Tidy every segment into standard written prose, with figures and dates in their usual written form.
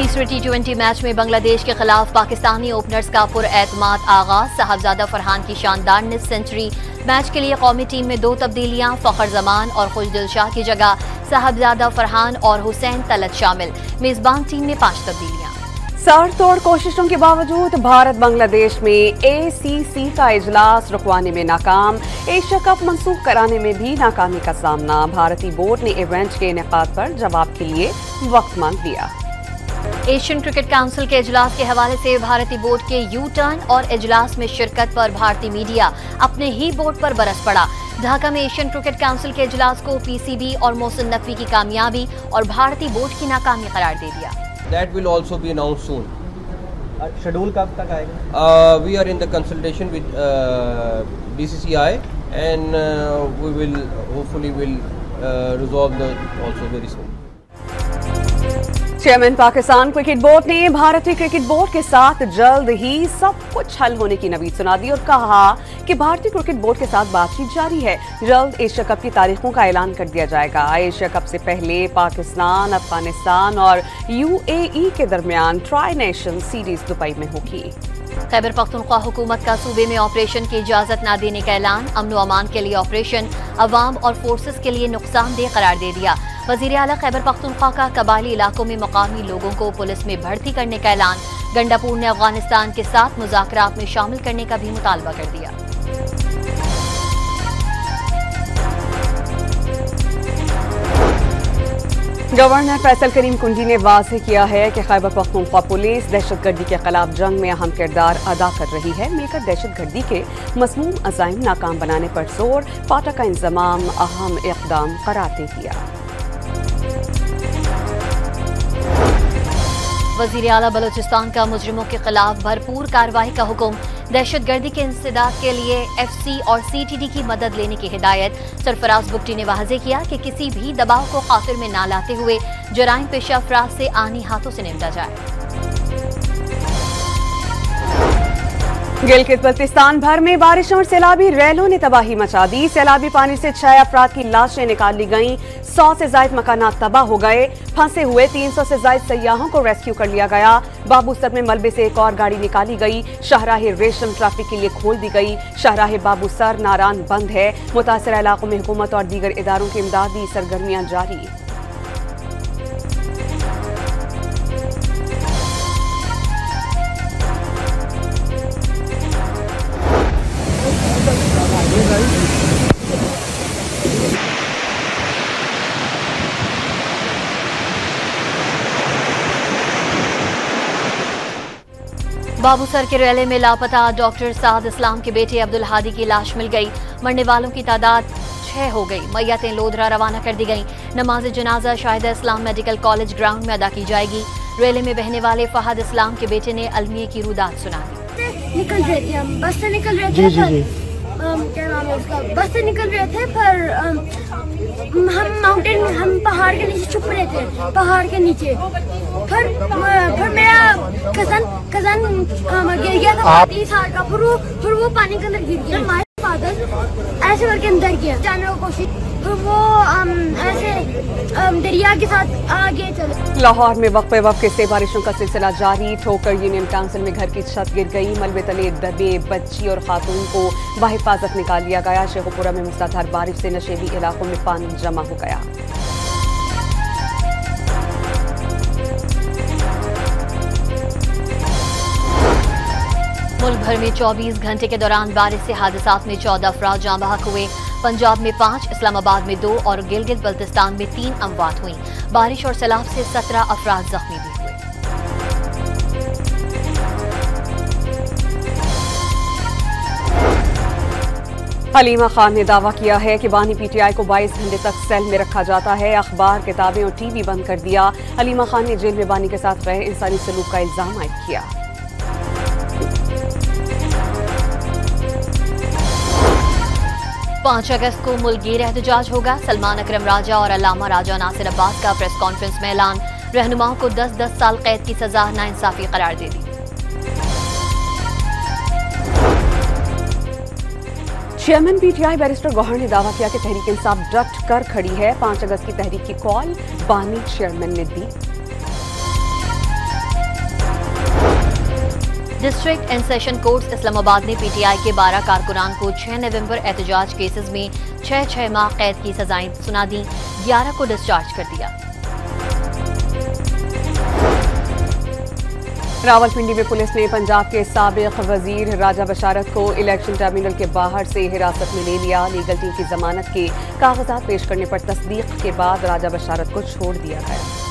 तीसरे T20 match में बांग्लादेश के खिलाफ पाकिस्तानी ओपनर्स का पुरएतमाद आगाज। साहबजादा फरहान की शानदार निस्फ सेंचुरी। मैच के लिए कौमी टीम में 2 तब्दीलियां, फखर जमान और खुशदिल शाह की जगह साहबजादा फरहान और हुसैन तलत शामिल। मेजबान टीम में 5 तब्दीलियां। सर तोड़ कोशिशों के बावजूद भारत बांग्लादेश में ACC का इजलास रुकवाने में नाकाम। एशिया कप मंसूख कराने में भी नाकामी का सामना। भारतीय बोर्ड ने इवेंट के इनेकाद पर जवाब के लिए वक्त मांग लिया। एशियन क्रिकेट काउंसिल के इजलास के हवाले से भारतीय बोर्ड के यू टर्न और इजलास में शिरकत पर भारतीय मीडिया अपने ही बोर्ड पर बरस पड़ा। ढाका में एशियन क्रिकेट काउंसिल के इजलास को PCB और मोहसिन नकवी की कामयाबी और भारतीय बोर्ड की नाकामी करार दे दिया। That will also be announced soon. Schedule कब तक आएगा? We are in the consultation with BCCI and we will hopefully resolve that also very soon. Chairman Pakistan cricket board ने भारतीय क्रिकेट बोर्ड के साथ जल्द ही सब कुछ हल होने की नवीद सुना दी और कहा कि भारतीय क्रिकेट बोर्ड के साथ बातचीत जारी है। जल्द एशिया कप की तारीखों का ऐलान कर दिया जाएगा। एशिया कप से पहले पाकिस्तान, अफगानिस्तान और UAE के दरमियान ट्राई नेशन सीरीज दुबई में होगी। खैबर पख्तूनख्वा हुकूमत का सूबे में ऑपरेशन की इजाजत न देने का ऐलान। अमन व अमान के लिए ऑपरेशन अवाम और फोर्सेस के लिए नुकसानदेह करार दे दिया। वजीर आला खैबर पख्तूनख्वा का कबायली इलाकों में मकामी लोगों को पुलिस में भर्ती करने का ऐलान। गंडापुर ने अफगानिस्तान के साथ मुज़ाकरात में शामिल करने का भी मुतालबा कर दिया। गवर्नर फैसल करीम कुंडी ने वाज़ेह किया है कि खैबर पख्तूनख्वा पुलिस दहशतगर्दी के खिलाफ जंग में अहम किरदार अदा कर रही है। मिलकर दहशतगर्दी के मसमूम अज़ाइम नाकाम बनाने पर जोर। फाटा का इंतजाम अहम इक़दाम करार दे दिया। वज़ीर आला बलोचिस्तान का मुजरिमों के खिलाफ भरपूर कार्रवाई का हुक्म। दहशतगर्दी के इंसदाद के लिए FC और CTD की मदद लेने की हिदायत। सरफराज बुगटी ने वाज़ेह किया कि किसी भी दबाव को खातिर में न लाते हुए जराइम पेशा अफराद से आनी हाथों से निपटा जाए। गिलगित बल्तिस्तान भर में बारिशों और सैलाबी रैलों ने तबाही मचा दी। सैलाबी पानी से 6 अफराद की लाशें निकाल ली गईं। 100 से ज्यादा मकानात तबाह हो गए। फंसे हुए 300 से ज्यादा सयाहों को रेस्क्यू कर लिया गया। बाबूसर में मलबे से एक और गाड़ी निकाली गई। शाहराह रेशम ट्रैफिक के लिए खोल दी गई। शाहराह बाबूसर नारान बंद है। मुतासरा इलाकों में हुकूमत और दीगर इदारों की इमदादी सरगर्मियां जारी। बाबूसर के रैले में लापता डॉक्टर साद इस्लाम के बेटे अब्दुल हादी की लाश मिल गई। मरने वालों की तादाद 6 हो गई। मैयतें लोधरा रवाना कर दी गई। नमाज जनाजा शाहिदा इस्लाम मेडिकल कॉलेज ग्राउंड में अदा की जाएगी। रैले में बहने वाले फहद इस्लाम के बेटे ने अलमिये की रुदात सुना दी। निकल रहे थे हम, बस से निकल रहे थे। क्या नाम है उसका? बस से निकल रहे थे पर हम पहाड़ के नीचे छुप रहे थे। पहाड़ के नीचे फिर मेरा कजन गिर गया था 30 साल का। फिर वो पानी के अंदर गिर गया। हमारे फादर ऐसे करके अंदर गया जाने की कोशिश। फिर वो ऐसे दरिया के साथ आगे चले। लाहौर में वक्त पे वक्त से बारिशों का सिलसिला जारी। ठोकर यूनियन काउंसिल में घर की छत गिर गई। मलबे तले दबे बच्ची और खातून को बाहिफाजत निकाल लिया गया। शेखुपुरा में मूसलाधार बारिश से नशेबी इलाकों में पानी जमा हो गया। मुल्क भर में 24 घंटे के दौरान बारिश से हादसात में 14 अफराद जाँ बहक हुए। पंजाब में 5, इस्लामाबाद में 2 और गिलगित बल्तिस्तान में 3 अमवात हुई। बारिश और सैलाब से 17 अफराद जख्मी भी हुए। हलीमा खान ने दावा किया है कि बानी PTI को 22 घंटे तक सेल में रखा जाता है। अखबार, किताबें और TV बंद कर दिया। हलीमा खान ने जेल में बानी के साथ गैर इंसानी सलूक का इल्जाम आयद किया। 5 अगस्त को मुल्कगीर एहतजाज होगा। सलमान अकरम राजा और अल्लामा राजा नासिर अब्बास का प्रेस कॉन्फ्रेंस में ऐलान। रहनुमाओं को 10-10 साल कैद की सजा नाइंसाफी करार दे दी। चेयरमैन PTI बैरिस्टर गौहर ने दावा किया कि तहरीक इंसाफ डट कर खड़ी है। 5 अगस्त की तहरीक की कॉल बानी चेयरमैन ने दी। District and session courts Islamabad ने पीटीआई के 12 कारकुनान को 6 नवंबर एहतजाज केसेस में 6 माह कैद की सजाएं सुना दी, 11 को डिस्चार्ज कर दिया। रावलपिंडी में पुलिस ने पंजाब के साबिक वजीर राजा बशारत को इलेक्शन टर्मिनल के बाहर से हिरासत में ले लिया। लीगल टीम की जमानत के कागजात पेश करने पर तस्दीक के बाद राजा बशारत को छोड़ दिया गया।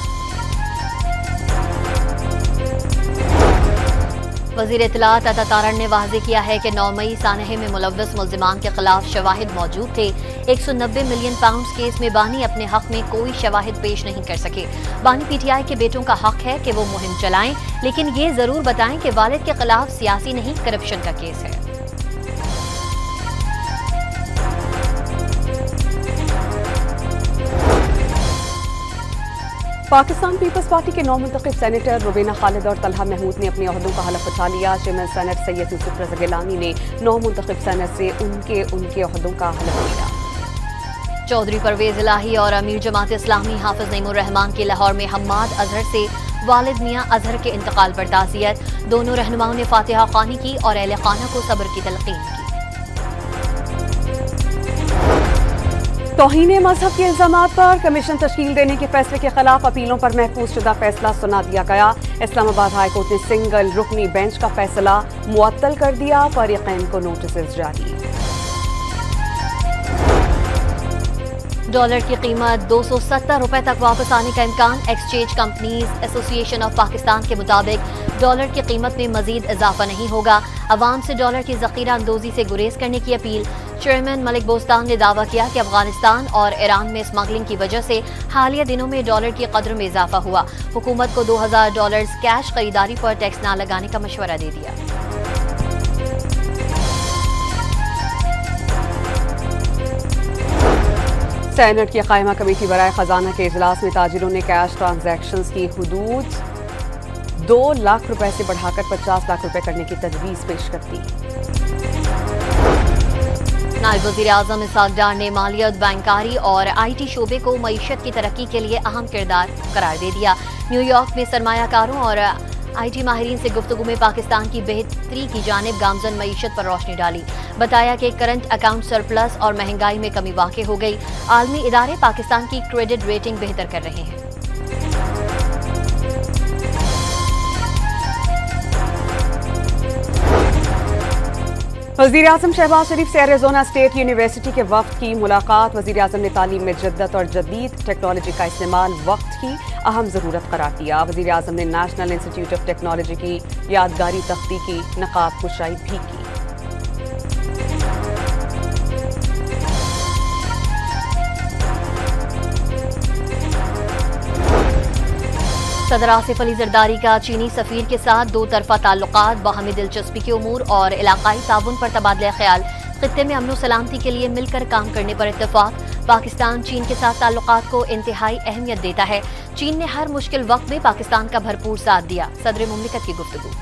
वजीर इत्तलात अता तारण ने वाज़ेह किया है कि 9 मई सानहे में मुलव्वस मुल्जिमान के खिलाफ शवाहिद मौजूद थे। 190 मिलियन पाउंड केस में बानी अपने हक में कोई शवाहिद पेश नहीं कर सके। बानी पीटीआई के बेटों का हक है कि वो मुहिम चलाएं, लेकिन ये जरूर बताएं कि वालिद के खिलाफ सियासी नहीं करप्शन का केस है। पाकिस्तान पीपल्स पार्टी के नौ मुंतखब सेनेटर रुबीना खालिद और तलहा महमूद ने अपने ओहदों का हलफ उठा लिया। चेयरमैन सेनेट सैयद यूसुफ रज़ा गिलानी ने 9 मुंतखब सेनेट से उनके ओहदों का हलफ लिया। चौधरी परवेज इलाही और अमीर जमात इस्लामी हाफिज नईमुर रहमान की लाहौर में हम्माद अजहर से वालिद मियां अजहर के इंतकाल पर ताज़ियत। दोनों रहनुमाओं ने फातिहा ख़्वानी की और अहले खाना को सब्र की तलकीन की। तौहीन मजहब के इल्जामात पर कमीशन तश्कील देने के फैसले के खिलाफ अपीलों पर महफूज शुदा फैसला सुना दिया गया। इस्लामाबाद हाई कोर्ट ने सिंगल रुकनी बेंच का फैसला मुअत्तल कर दिया। फरीक़ैन को नोटिस जारी। डॉलर की कीमत 270 रुपए तक वापस आने का इम्कान। Exchange companies association of Pakistan के मुताबिक डॉलर की कीमत में मजीद इजाफा नहीं होगा। अवाम से डॉलर की जखीरा अंदोजी से गुरेज करने की अपील। चेयरमैन मलिक बोस्तान ने दावा किया कि अफगानिस्तान और ईरान में स्मगलिंग की वजह से हालिया दिनों में डॉलर की कदर में इजाफा हुआ। हुकूमत को $2000 कैश खरीदारी पर टैक्स न लगाने का मशवरा दे दिया। सेनेट की कायमा कमेटी बराए खजाना के इजलास में ताजिरों ने कैश ट्रांजैक्शंस की हुदूद 2 लाख रुपए से बढ़ाकर 50 लाख रुपए करने की तजवीज पेश कर दी। नायब वज़ीर आज़म इसहाक डार ने मालियत, बैंकारी और IT शोबे को मईशत की तरक्की के लिए अहम किरदार करार दे दिया। न्यूयॉर्क में सरमायाकारों और IT माहिरीन से गुफ्तगू में पाकिस्तान की बेहतरी की जानिब गामजन मईशत पर रोशनी डाली। बताया कि करंट अकाउंट सरप्लस और महंगाई में कमी वाक़ई हो गई। आलमी इदारे पाकिस्तान की क्रेडिट रेटिंग बेहतर कर रहे हैं। वज़ीर आज़म शहबाज शरीफ से एरिज़ोना स्टेट यूनिवर्सिटी के वक्त की मुलाकात। वज़ीर आज़म ने तालीम में जद्दत और जदीद टेक्नोलॉजी का इस्तेमाल वक्त की अहम ज़रूरत करार दिया। वज़ीर आज़म ने नेशनल इंस्टीट्यूट ऑफ टेक्नोलॉजी की यादगारी तख्ती की नकाब कुशाई भी की। सदर आसिफ अली जरदारी का चीनी सफीर के साथ 2 तरफा ताल्लुकात, बाहमी दिलचस्पी के उमूर और इलाकाई ताउन पर तबादला ख्याल। खित्ते में अमन सलामती के लिए मिलकर काम करने पर इत्तेफाक। पाकिस्तान चीन के साथ ताल्लुकात को इंतहाई अहमियत देता है। चीन ने हर मुश्किल वक्त में पाकिस्तान का भरपूर साथ दिया। सदर मुमलिकत की गुफ्तगू।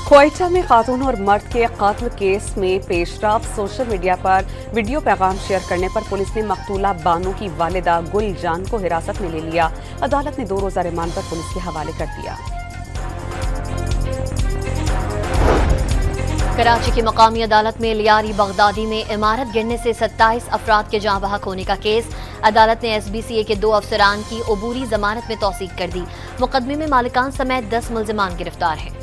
क्वेटा में खातून और मर्द के कत्ल केस में पेशरफ। सोशल मीडिया पर वीडियो पैगाम शेयर करने पर पुलिस ने मकतूला बानो की वालिदा गुल जान को हिरासत में ले लिया। अदालत ने 2 रोजा रिमांड पर पुलिस के हवाले कर दिया। कराची की मकामी अदालत में लियारी बगदादी में इमारत गिरने से 27 अफराद के जाँ बहक होने का केस। अदालत ने SBCA के 2 अफसरान की अबूरी जमानत में तौसीक कर दी। मुकदमे में मालिकान समेत 10 मुल्जिमान गिरफ्तार हैं।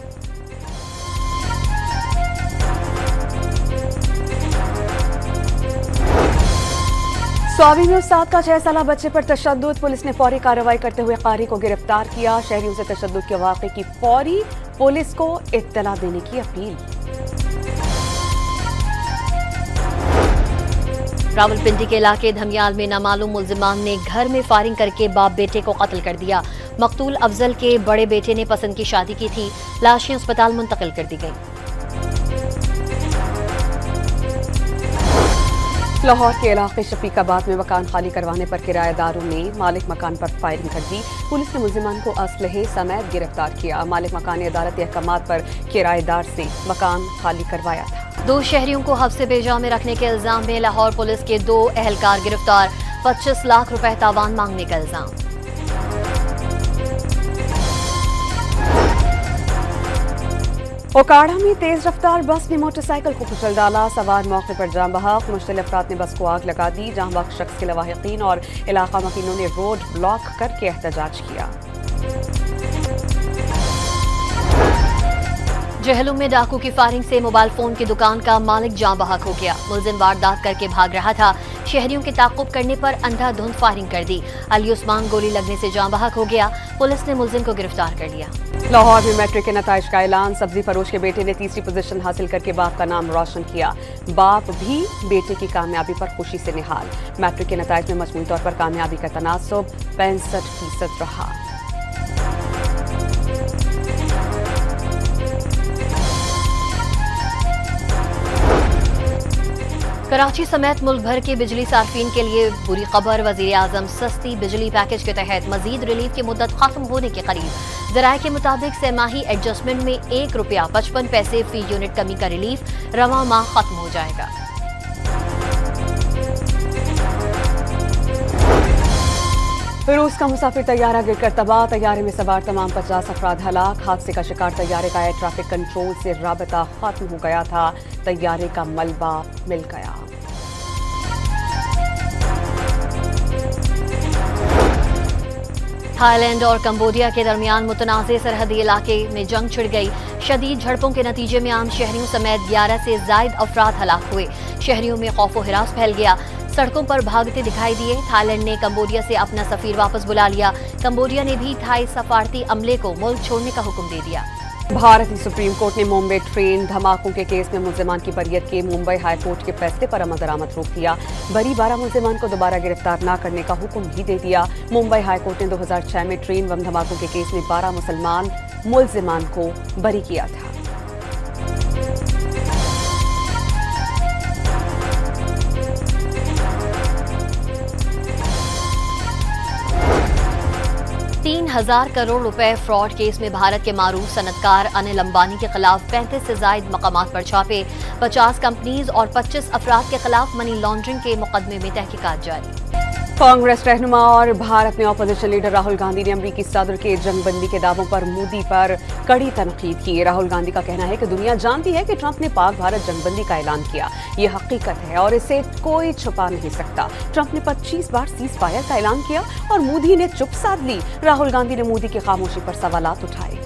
स्वाबी में उस्ताद का 6 साला बच्चे पर तशद्दुद। पुलिस ने फौरी कार्रवाई करते हुए कारी को गिरफ्तार किया। शहरियों से तशद्दुद के वाक़े की फौरी पुलिस को इत्तला देने की अपील। रावलपिंडी के इलाके धमियाल में नामालूम मुल्जिमान ने घर में फायरिंग करके बाप बेटे को कत्ल कर दिया। मकतूल अफजल के बड़े बेटे ने पसंद की शादी की थी। लाशें अस्पताल मुंतकिल कर दी गईं। लाहौर के इलाके शफीकाबाद में मकान खाली करवाने पर किराएदारों ने मालिक मकान पर फायरिंग कर दी। पुलिस ने मुल्जिमान को असलहे समेत गिरफ्तार किया। मालिक मकान ने अदालती अहकामात पर किराएदार से मकान खाली करवाया था। 2 शहरियों को हफ्से बेजा में रखने के इल्जाम में लाहौर पुलिस के 2 एहलकार गिरफ्तार। 25 लाख रुपए तावान मांगने का इल्जाम। ओकाड़ा में तेज रफ्तार बस ने मोटरसाइकिल को कुचल डाला। सवार मौके पर जाम बहक। मुश्तलिल अफराद ने बस को आग लगा दी। जहां बहक शख्स के लवाहिकीन और इलाका मकीनों ने रोड ब्लॉक करके एहतजाज किया। जहलुम में डाकू की फायरिंग से मोबाइल फोन की दुकान का मालिक जाम बहक हो गया। मुलजिम वारदात करके भाग रहा था। शहरियों के ताक़ुब करने पर अंधाधुंध फायरिंग कर दी। अली उस्मान गोली लगने से जाम बहक हो गया। पुलिस ने मुलजिम को गिरफ्तार कर लिया। लाहौर में मैट्रिक के नताइज का ऐलान। सब्जी फरोश के बेटे ने तीसरी पोजीशन हासिल करके बाप का नाम रोशन किया। बाप भी बेटे की कामयाबी पर खुशी से निहाल। मैट्रिक के नताइज में मजमूई तौर पर कामयाबी का तनासुब 65% रहा। कराची समेत मुल्क भर के बिजली सार्फिन के लिए बुरी खबर। वजीर आजम सस्ती बिजली पैकेज के तहत मजीद रिलीफ की मुद्दत खत्म होने के करीब। जराये के मुताबिक सेमाही एडजस्टमेंट में ₹1.55 फी यूनिट कमी का रिलीफ रवां माह खत्म हो जाएगा। रूस का मुसाफिर तैयारा गिरकर तबाह। तैयारे में सवार तमाम 50 अफराद हलाक। हादसे का शिकार तैयारे का एयर ट्रैफिक कंट्रोल से राबता खत्म हो गया था। तैयारे का मलबा मिल गया। थाईलैंड और कंबोडिया के दरमियान मुतनाज़े सरहदी इलाके में जंग छिड़ गई। शदीद झड़पों के नतीजे में आम शहरियों समेत 11 से ज़ायद अफराद हलाक हुए। शहरियों में खौफ व हिरास फैल गया। सड़कों पर भागते दिखाई दिए। थाईलैंड ने कंबोडिया से अपना सफीर वापस बुला लिया। कंबोडिया ने भी थाई सफारती अमले को मुल्क छोड़ने का हुक्म दे दिया। भारतीय सुप्रीम कोर्ट ने मुंबई ट्रेन धमाकों के केस में मुल्जिमान की बरियत के मुंबई हाई कोर्ट के फैसले पर अमल दरामद रोक दिया। बरी 12 मुल्जिमान को दोबारा गिरफ्तार न करने का हुक्म भी दे दिया। मुंबई हाई कोर्ट ने 2006 में ट्रेन बम धमाकों के केस में 12 मुसलमान मुल्जिमान को बरी किया था। ₹3,000 करोड़ रुपए फ्रॉड केस में भारत के मारूफ सनतकार अनिल अंबानी के खिलाफ 35 से ज्यादा मकामात पर छापे। 50 कंपनीज और 25 अफराद के खिलाफ मनी लॉन्ड्रिंग के मुकदमे में तहकीकात जारी। कांग्रेस रहनुमा और भारत में अपोजिशन लीडर राहुल गांधी ने अमरीकी सदर के जंगबंदी के दावों पर मोदी पर कड़ी तनकीद की। राहुल गांधी का कहना है कि दुनिया जानती है कि ट्रंप ने पाक भारत जंगबंदी का ऐलान किया। ये हकीकत है और इसे कोई छुपा नहीं सकता। ट्रंप ने 25 बार सीज फायर का ऐलान किया और मोदी ने चुप साध ली। राहुल गांधी ने मोदी की खामोशी पर सवालात उठाए।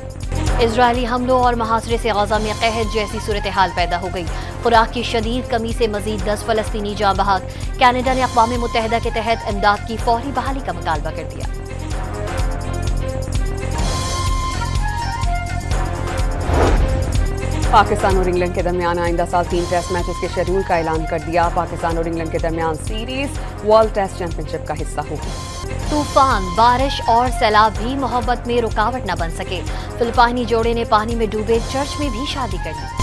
इजरायली हमलों और मुहासरे से गाजा में कहत जैसी सूरत हाल पैदा हो गई। खुराक की शदीद कमी से मजीद 10 फलस्तीनी जाँ बहक। कनाडा ने अक़वाम मुत्तहिदा के तहत इमदाद की फौरी बहाली का मुतालबा कर दिया। पाकिस्तान और इंग्लैंड के दरमियान आइंदा साल 3 टेस्ट मैचेस के शेड्यूल का ऐलान कर दिया। पाकिस्तान और इंग्लैंड के दरमियान सीरीज वर्ल्ड टेस्ट चैंपियनशिप का हिस्सा होगी। तूफान, बारिश और सैलाब भी मोहब्बत में रुकावट न बन सके। फिलिपाइनी जोड़े ने पानी में डूबे चर्च में भी शादी कर ली।